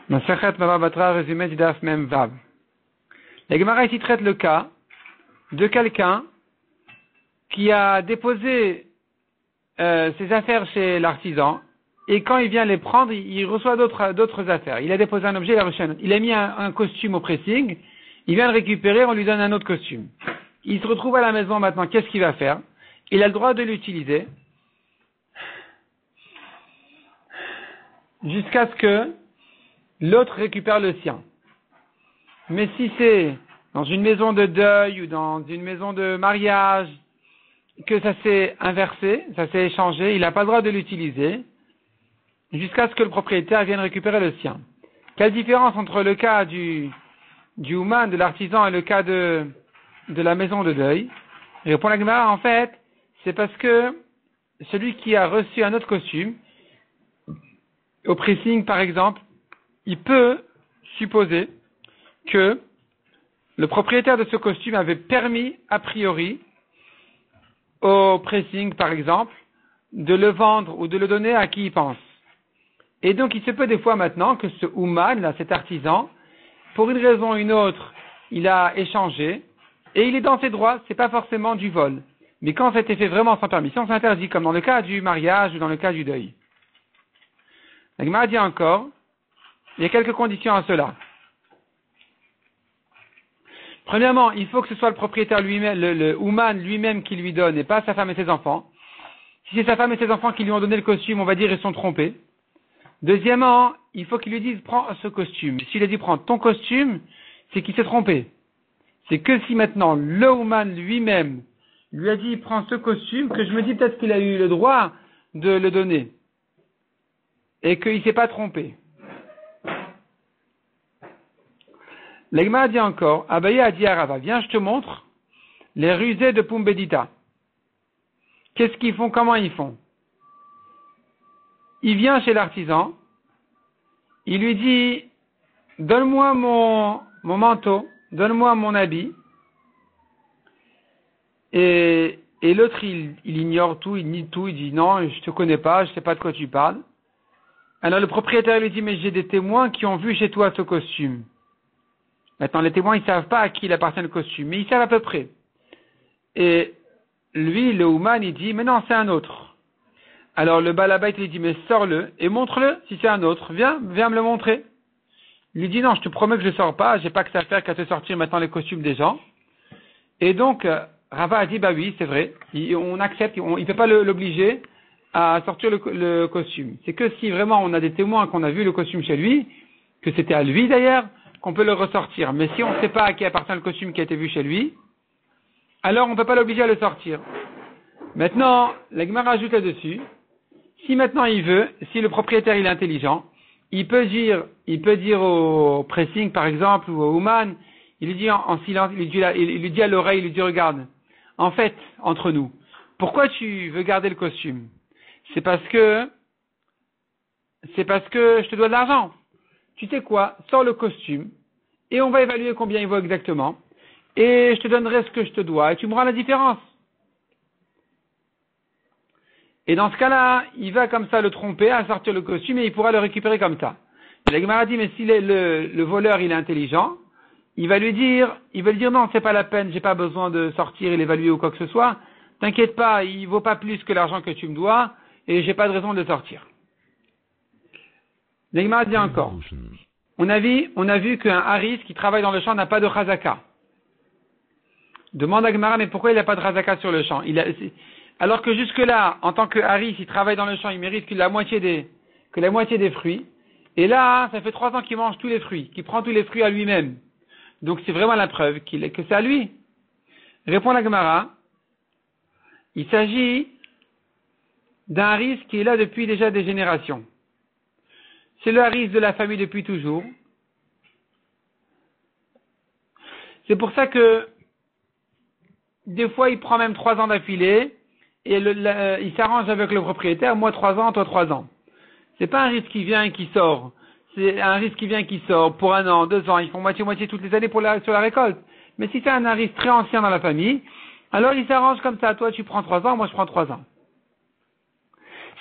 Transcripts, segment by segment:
Masachet Baba Batra, résumé du Daf Mem Vav. La Gemara ici traite le cas de quelqu'un qui a déposé ses affaires chez l'artisan et quand il vient les prendre, il reçoit d'autres affaires. Il a déposé un objet, il a mis un costume au pressing, il vient le récupérer, on lui donne un autre costume. Il se retrouve à la maison maintenant, qu'est-ce qu'il va faire? Il a le droit de l'utiliser jusqu'à ce que l'autre récupère le sien. Mais si c'est dans une maison de deuil ou dans une maison de mariage, que ça s'est inversé, ça s'est échangé, il n'a pas le droit de l'utiliser jusqu'à ce que le propriétaire vienne récupérer le sien. Quelle différence entre le cas du humain, de l'artisan, et le cas de la maison de deuil? Répond la Gemara, en fait, c'est parce que celui qui a reçu un autre costume, au pressing par exemple, il peut supposer que le propriétaire de ce costume avait permis, a priori, au pressing par exemple, de le vendre ou de le donner à qui il pense. Et donc il se peut des fois maintenant que ce Ouman, là, cet artisan, pour une raison ou une autre, il a échangé, et il est dans ses droits, c'est pas forcément du vol. Mais quand ça a été fait vraiment sans permission, c'est interdit, comme dans le cas du mariage ou dans le cas du deuil. La Gemara dit encore, il y a quelques conditions à cela. Premièrement, il faut que ce soit le propriétaire lui-même, le Ouman lui-même qui lui donne, et pas sa femme et ses enfants. Si c'est sa femme et ses enfants qui lui ont donné le costume, on va dire ils sont trompés. Deuxièmement, il faut qu'il lui dise, prends ce costume. S'il a dit, prends ton costume, c'est qu'il s'est trompé. C'est que si maintenant, le Ouman lui-même lui a dit, prends ce costume, que je me dis peut-être qu'il a eu le droit de le donner. Et qu'il ne s'est pas trompé. L'Egma a dit encore, Abaye a dit à Rava, viens, je te montre les rusés de Pumbedita. Qu'est-ce qu'ils font, comment ils font? Il vient chez l'artisan, il lui dit, donne-moi mon manteau, donne-moi mon habit, et l'autre il ignore tout, il nie tout, il dit non, je te connais pas, je sais pas de quoi tu parles. Alors le propriétaire lui dit, mais j'ai des témoins qui ont vu chez toi ce costume. Maintenant les témoins ils savent pas à qui il appartient le costume, mais ils savent à peu près. Et lui, le Ouman, il dit, mais non, c'est un autre. Alors le Balabait lui dit, mais sors-le et montre-le si c'est un autre. Viens me le montrer. Il lui dit, non, je te promets que je ne sors pas, j'ai pas que ça à faire qu'à te sortir maintenant les costumes des gens. Et donc, Rava a dit, bah oui, c'est vrai, on accepte, il ne peut pas l'obliger à sortir le costume. C'est que si vraiment on a des témoins qu'on a vu le costume chez lui, que c'était à lui d'ailleurs, qu'on peut le ressortir. Mais si on ne sait pas à qui appartient le costume qui a été vu chez lui, alors on ne peut pas l'obliger à le sortir. Maintenant, la Gemara ajoute là-dessus, si maintenant il veut, si le propriétaire il est intelligent, il peut dire au pressing par exemple ou au Ouman, il lui dit en silence, il lui dit à l'oreille, il lui dit regarde, en fait, entre nous, pourquoi tu veux garder le costume? C'est parce que je te dois de l'argent. Tu sais quoi? Sors le costume et on va évaluer combien il vaut exactement et je te donnerai ce que je te dois et tu me rends la différence. Et dans ce cas-là, il va comme ça le tromper à sortir le costume et il pourra le récupérer comme ça. Et la Gemara dit, mais si le voleur il est intelligent, il va lui dire non, c'est pas la peine, j'ai pas besoin de sortir et l'évaluer ou quoi que ce soit. T'inquiète pas, il vaut pas plus que l'argent que tu me dois et j'ai pas de raison de le sortir. La Gemara dit encore, on a vu qu'un haris qui travaille dans le champ n'a pas de chazaka. Demande à Gemara, mais pourquoi il n'a pas de chazaka sur le champ? Alors que jusque-là, en tant que haris, il travaille dans le champ, il mérite que la moitié des fruits. Et là, ça fait 3 ans qu'il mange tous les fruits, qu'il prend tous les fruits à lui-même. Donc c'est vraiment la preuve que c'est à lui. Répond la Gemara, il s'agit d'un haris qui est là depuis déjà des générations. C'est le haris de la famille depuis toujours. C'est pour ça que des fois il prend même 3 ans d'affilée. Et il s'arrange avec le propriétaire, moi 3 ans, toi 3 ans. C'est pas un risque qui vient et qui sort. C'est un risque qui vient et qui sort pour 1 an, 2 ans. Ils font moitié toutes les années sur la récolte. Mais si c'est un risque très ancien dans la famille, alors il s'arrange comme ça. Toi tu prends 3 ans, moi je prends 3 ans.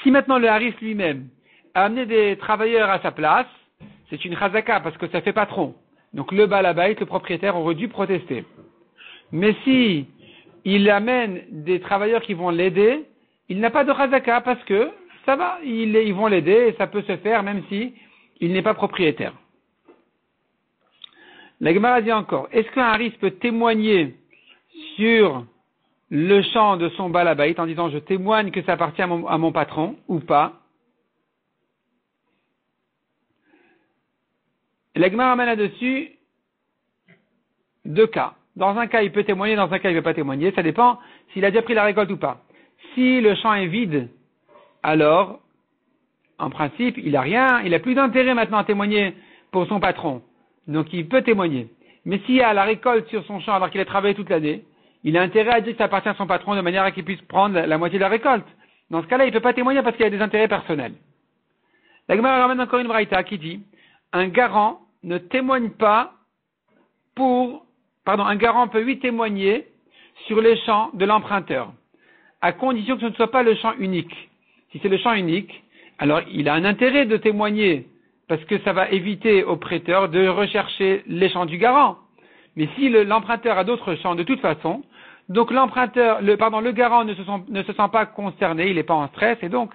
Si maintenant le haris lui-même a amené des travailleurs à sa place, c'est une chazaka parce que ça fait patron. Donc le Baal Habayit, le propriétaire, aurait dû protester. Mais si il amène des travailleurs qui vont l'aider, il n'a pas de chazaka parce que ça va, ils vont l'aider et ça peut se faire même si il n'est pas propriétaire. La Gemara dit encore, est-ce qu'un haris peut témoigner sur le champ de son Baal Habayit en disant je témoigne que ça appartient à mon patron ou pas? La Gemara ramène là-dessus deux cas. Dans un cas, il peut témoigner, dans un cas, il ne peut pas témoigner. Ça dépend s'il a déjà pris la récolte ou pas. Si le champ est vide, alors, en principe, il a plus d'intérêt maintenant à témoigner pour son patron. Donc, il peut témoigner. Mais s'il y a la récolte sur son champ alors qu'il a travaillé toute l'année, il a intérêt à dire que ça appartient à son patron de manière à qu'il puisse prendre la moitié de la récolte. Dans ce cas-là, il ne peut pas témoigner parce qu'il a des intérêts personnels. La Gemara ramène encore une braïta qui dit, un garant ne témoigne pas un garant peut lui témoigner sur les champs de l'emprunteur, à condition que ce ne soit pas le champ unique. Si c'est le champ unique, alors il a un intérêt de témoigner, parce que ça va éviter au prêteur de rechercher les champs du garant. Mais si l'emprunteur a d'autres champs de toute façon, donc le garant ne se sent pas concerné, il n'est pas en stress, et donc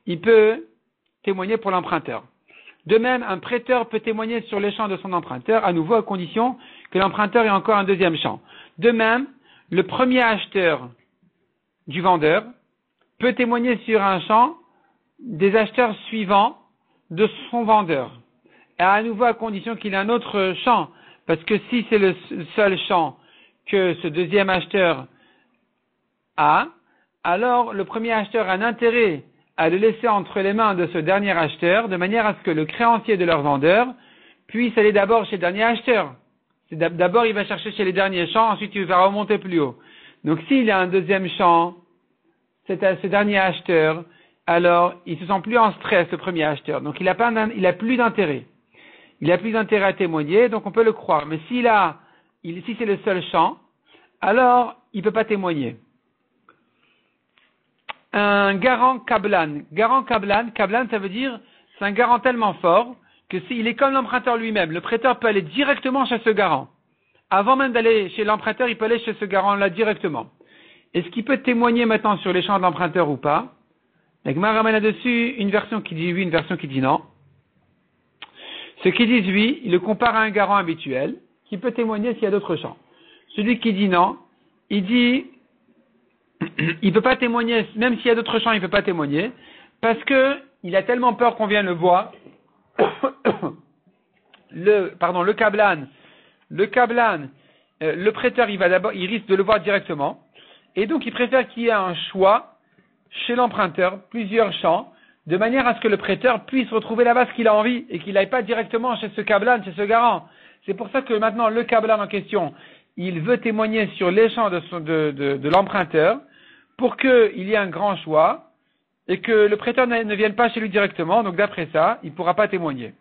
il peut témoigner pour l'emprunteur. De même, un prêteur peut témoigner sur les champs de son emprunteur, à nouveau à condition que l'emprunteur ait encore un deuxième champ. De même, le premier acheteur du vendeur peut témoigner sur un champ des acheteurs suivants de son vendeur. Et à nouveau à condition qu'il ait un autre champ, parce que si c'est le seul champ que ce deuxième acheteur a, alors le premier acheteur a un intérêt à le laisser entre les mains de ce dernier acheteur, de manière à ce que le créancier de leur vendeur puisse aller d'abord chez le dernier acheteur. D'abord, il va chercher chez les derniers champs, ensuite il va remonter plus haut. Donc s'il a un deuxième champ, ce dernier acheteur, alors il se sent plus en stress, le premier acheteur. Donc il a plus d'intérêt. Il a plus d'intérêt à témoigner, donc on peut le croire. Mais si c'est le seul champ, alors il ne peut pas témoigner. Un garant kablan. Garant kablan, ça veut dire, c'est un garant tellement fort que s'il est comme l'emprunteur lui-même, le prêteur peut aller directement chez ce garant. Avant même d'aller chez l'emprunteur, il peut aller chez ce garant-là directement. Est-ce qu'il peut témoigner maintenant sur les champs de l'emprunteur ou pas? La Gemara ramène là-dessus une version qui dit oui, une version qui dit non. Ceux qui disent oui, il le compare à un garant habituel, qui peut témoigner s'il y a d'autres champs. Celui qui dit non, il dit il peut pas témoigner, même s'il y a d'autres champs, il peut pas témoigner, parce que il a tellement peur qu'on vienne le voir. Le kablan, le prêteur, il risque de le voir directement, et donc il préfère qu'il y ait un choix chez l'emprunteur, plusieurs champs, de manière à ce que le prêteur puisse retrouver là-bas ce qu'il a envie, et qu'il n'aille pas directement chez ce kablan, chez ce garant. C'est pour ça que maintenant le kablan en question, il veut témoigner sur les champs de l'emprunteur, pour qu'il y ait un grand choix, et que le prêteur ne vienne pas chez lui directement, donc d'après ça, il ne pourra pas témoigner.